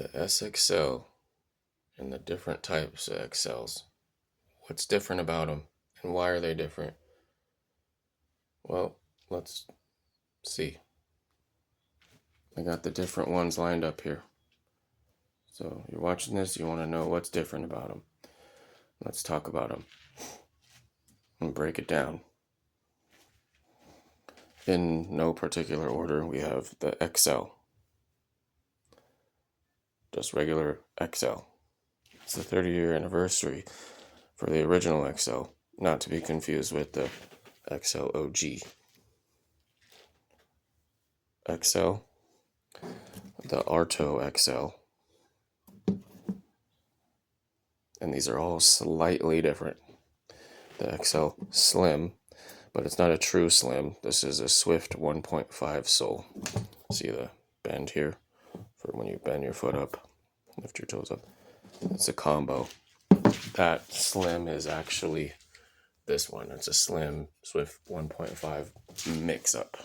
The SXL and the different types of accels. What's different about them and why are they different? Well, let's see. I got the different ones lined up here. So you're watching this, you want to know what's different about them. Let's talk about them and break it down. In no particular order, we have the accel. Just regular accel. It's the 30-year anniversary for the original accel, not to be confused with the accel OG. Accel, the Arto accel, and these are all slightly different. The accel Slim, but it's not a true Slim. This is a Swift 1.5 sole. See the bend here for when you bend your foot up, lift your toes up. It's a combo. That Slim is actually this one. It's a Slim Swift 1.5 mix-up.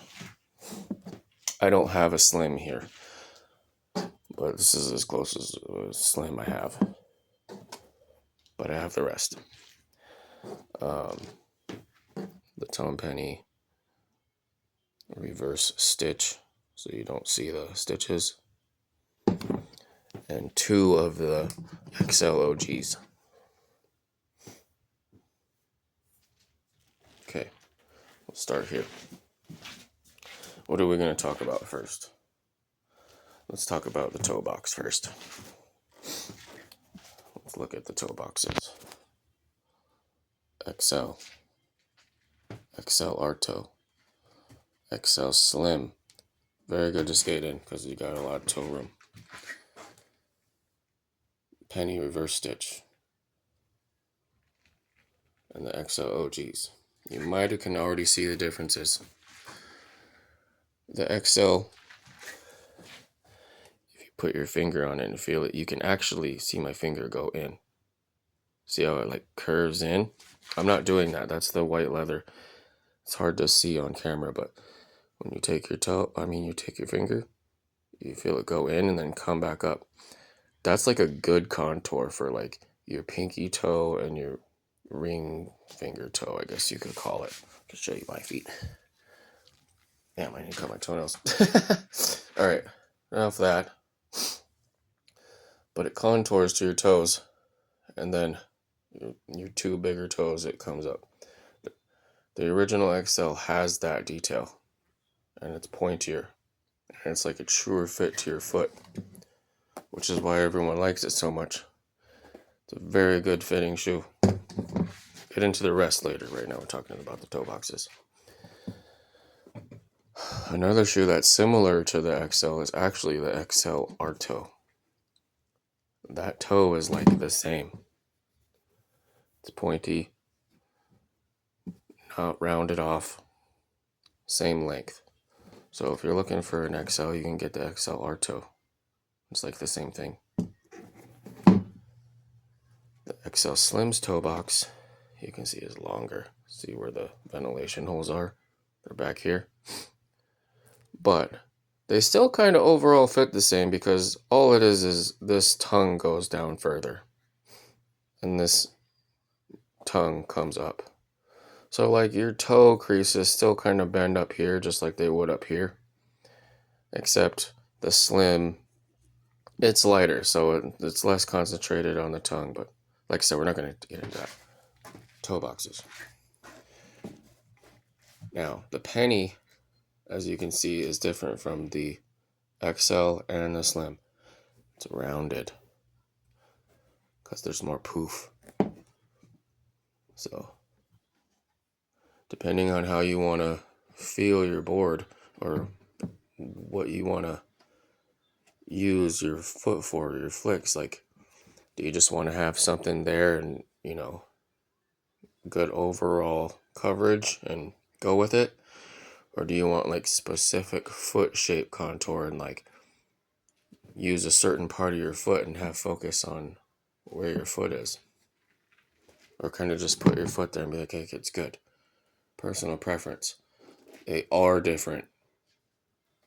I don't have a Slim here, but this is as close as a Slim I have. But I have the rest. The tone penny reverse stitch, so you don't see the stitches, and 2 of the accel OGs. Okay, we'll start here. What are we going to talk about first? Let's talk about the toe box first. Let's look at the toe boxes. Accel, accel Arto, accel Slim. Very good to skate in because you got a lot of toe room. Penny reverse stitch. And the accel OGs. You might can already see the differences. The accel, if you put your finger on it and feel it, you can actually see my finger go in. See how it like curves in? I'm not doing that. That's the white leather. It's hard to see on camera, but when you take your you take your finger, you feel it go in and then come back up. That's like a good contour for like your pinky toe and your ring finger toe, I guess you could call it. I'll show you my feet. Damn, I need to cut my toenails. All right, enough of that. But it contours to your toes, and then your 2 bigger toes, it comes up. The original accel has that detail, and it's pointier, and it's like a truer fit to your foot, which is why everyone likes it so much. It's a very good fitting shoe. Get into the rest later. Right now we're talking about the toe boxes. Another shoe that's similar to the accel is actually the accel Arto. That toe is like the same. It's pointy, not rounded off, same length. So if you're looking for an accel, you can get the accel Arto. It's like the same thing. The accel Slim's toe box, you can see, is longer. See where the ventilation holes are? They're back here. But they still kind of overall fit the same because all it is this tongue goes down further. And this tongue comes up. So like your toe creases still kind of bend up here just like they would up here. Except the Slim, it's lighter, so it's less concentrated on the tongue. But like I said, we're not going to get into that. Toe boxes. Now, the penny, as you can see, is different from the accel and the Slim. It's rounded because there's more poof. So, depending on how you want to feel your board or what you want to use your foot for, your flicks, like, do you just want to have something there and, good overall coverage and go with it? Or do you want like specific foot shape contour and like use a certain part of your foot and have focus on where your foot is? Or kind of just put your foot there and be like, hey, it's good. Personal preference. They are different.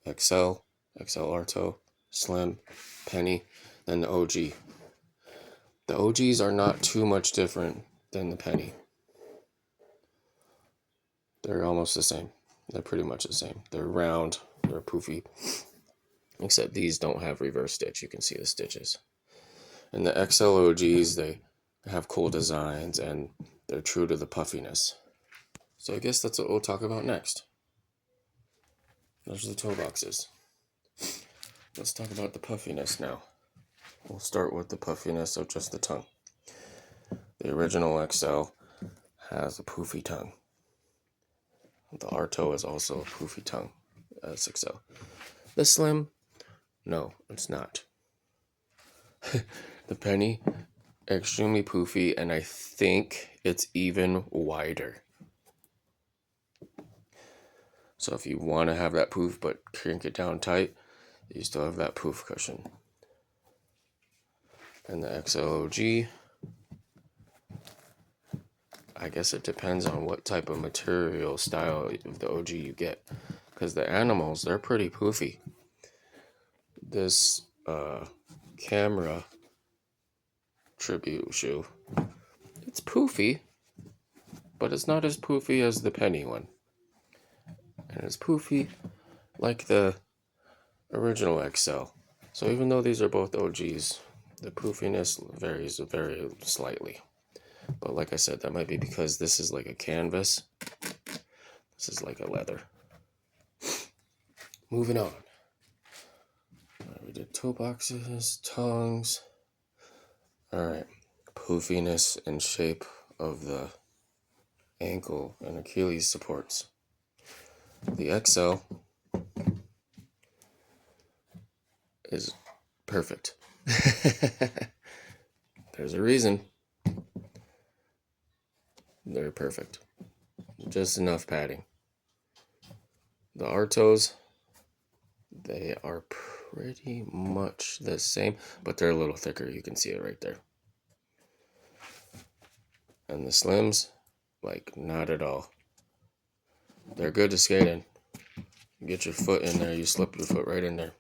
Accel, accel Arto, Slim, Penny. and the OG. The OGs are not too much different than the penny. They're almost the same. They're pretty much the same. They're round, they're poofy, except these don't have reverse stitch. You can see the stitches. And the accel OGs, they have cool designs and they're true to the puffiness. So I guess that's what we'll talk about next. Those are the toe boxes. Let's talk about the puffiness now. We'll start with the puffiness of just the tongue. The original accel has a poofy tongue. The R toe is also a poofy tongue as accel. The slim, no, it's not. The penny, extremely poofy, and I think it's even wider. So if you want to have that poof but crank it down tight, you still have that poof cushion. And the accel OG, I guess it depends on what type of material style of the OG you get. Because the animals, they're pretty poofy. This camera tribute shoe, it's poofy, but it's not as poofy as the penny one. And it's poofy like the original accel. So even though these are both OGs, the poofiness varies very slightly. But like I said, that might be because this is like a canvas. This is like a leather. Moving on. We did toe boxes, tongues. Alright. Poofiness and shape of the ankle and Achilles supports. The accel is perfect. There's a reason. They're perfect. Just enough padding. The R toes, they are pretty much the same, but they're a little thicker. You can see it right there. And the slims, like, not at all. They're good to skate in. Get your foot in there, you slip your foot right in there.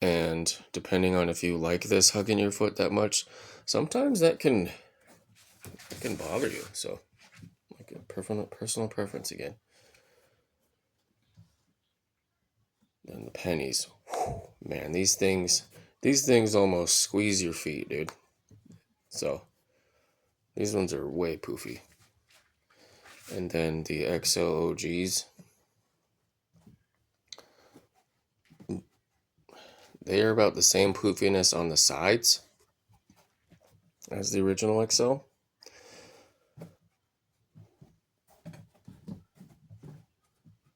And depending on if you like this hugging your foot that much, sometimes that can bother you. So, like a personal preference again. Then the pennies. Whew, man, these things almost squeeze your feet, dude. So, these ones are way poofy. And then the accel OGs, they are about the same poofiness on the sides as the original accel.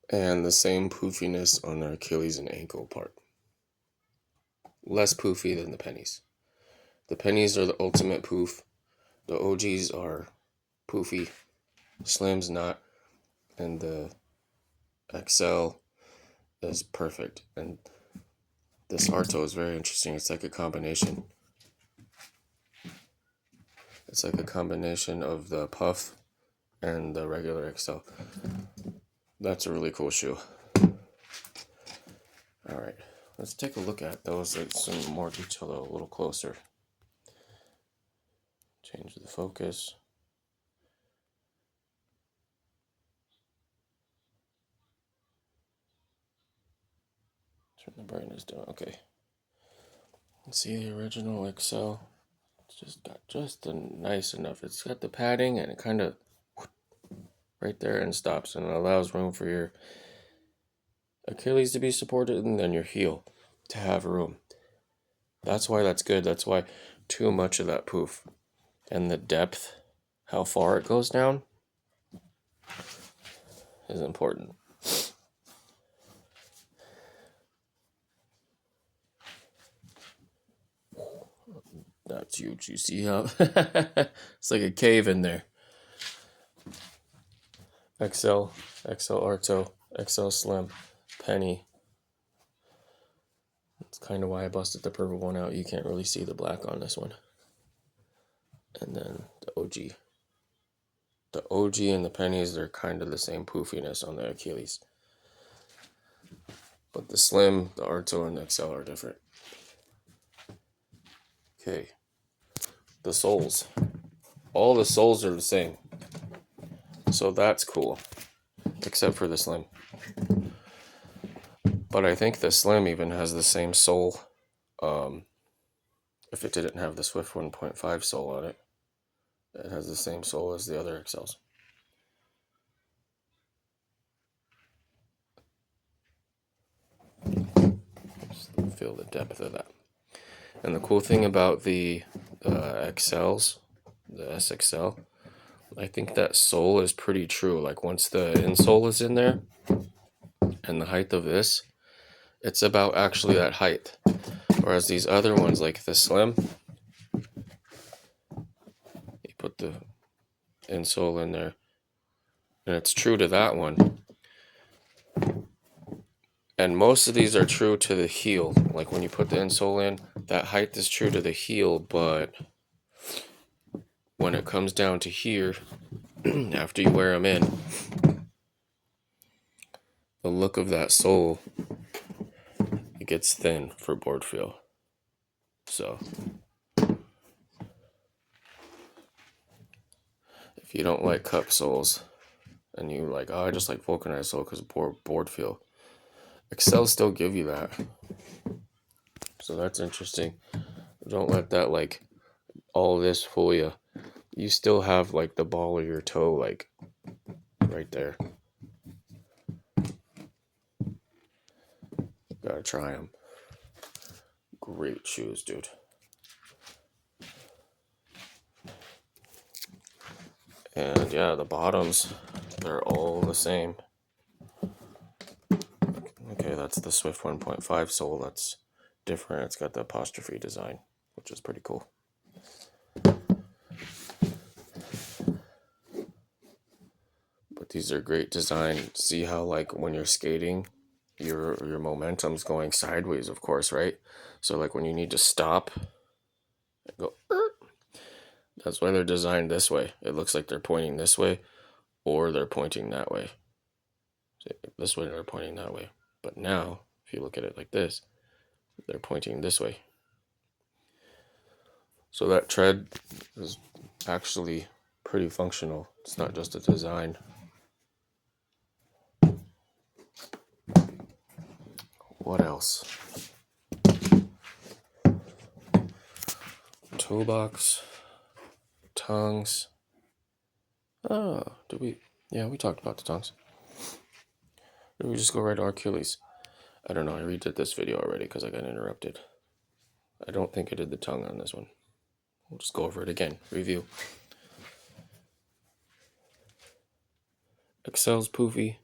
And the same poofiness on the Achilles and ankle part. Less poofy than the pennies. The pennies are the ultimate poof. The OGs are poofy. Slim's not. And the accel is perfect. And this R toe is very interesting. It's like a combination. It's like a combination of the puff and the regular accel. That's a really cool shoe. Alright, let's take a look at those in some more detail a little closer. Change the focus. Turn the brightness down. Okay. See the original accel? It's just got just nice enough. It's got the padding and it kind of right there and stops, and it allows room for your Achilles to be supported and then your heel to have room. That's why that's good. That's why too much of that poof and the depth, how far it goes down, is important. That's huge. You see how it's like a cave in there. Accel R toe, accel slim, penny. That's kind of why I busted the purple one out. You can't really see the black on this one. And then the OG. The OG and the pennies, they're kind of the same poofiness on the Achilles. But the slim, the R toe, and the accel are different. Okay, the soles. All the soles are the same. So that's cool. Except for the Slim. But I think the Slim even has the same sole. If it didn't have the Swift 1.5 sole on it, it has the same sole as the other accels. Just feel the depth of that. And the cool thing about the accels, the SXL, I think that sole is pretty true. Like once the insole is in there and the height of this, it's about actually that height. Whereas these other ones like the Slim, you put the insole in there and it's true to that one. And most of these are true to the heel. Like when you put the insole in, that height is true to the heel, but when it comes down to here, after you wear them in, the look of that sole, it gets thin for board feel. So if you don't like cup soles and you like, oh, I just like vulcanized sole because of board feel, accels still give you that. So that's interesting. Don't let that like all this fool you. You still have like the ball of your toe like right there. Gotta try them. Great shoes, dude. And yeah, the bottoms, they're all the same. Okay, that's the Swift 1.5 sole. That's different. It's got the apostrophe design, which is pretty cool. But these are great design. See how like when you're skating, your momentum's going sideways, of course, right? So like when you need to stop and go, that's why they're designed this way. It looks like they're pointing this way or they're pointing that way. This way they're pointing that way. But now, if you look at it like this, they're pointing this way. So that tread is actually pretty functional. It's not just a design. What else? Toe box, tongues. Oh, did we? Yeah, we talked about the tongues. Did we just go right to our Achilles? I don't know. I redid this video already because I got interrupted. I don't think I did the tongue on this one. We'll just go over it again. Review. Accels poofy.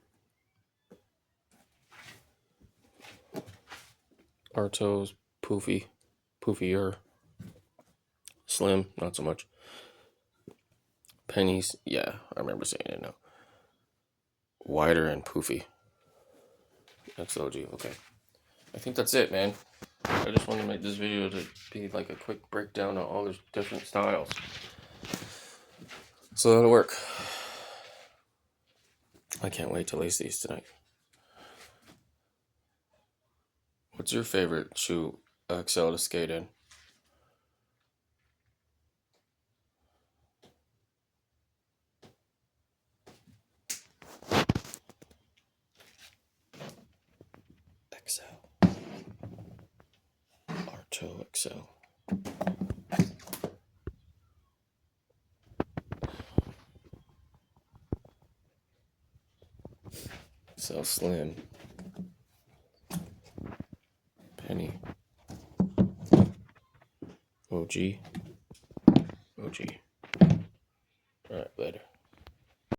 Our toes poofy. Poofier. Slim, not so much. Pennies, yeah, I remember saying it now. Wider and poofy. XLG, okay. I think that's it, man. I just want to make this video to be like a quick breakdown of all the different styles. So that'll work. I can't wait to lace these tonight. What's your favorite shoe accel to skate in? Accel. Arto accel. Accel slim. Penny. OG. OG.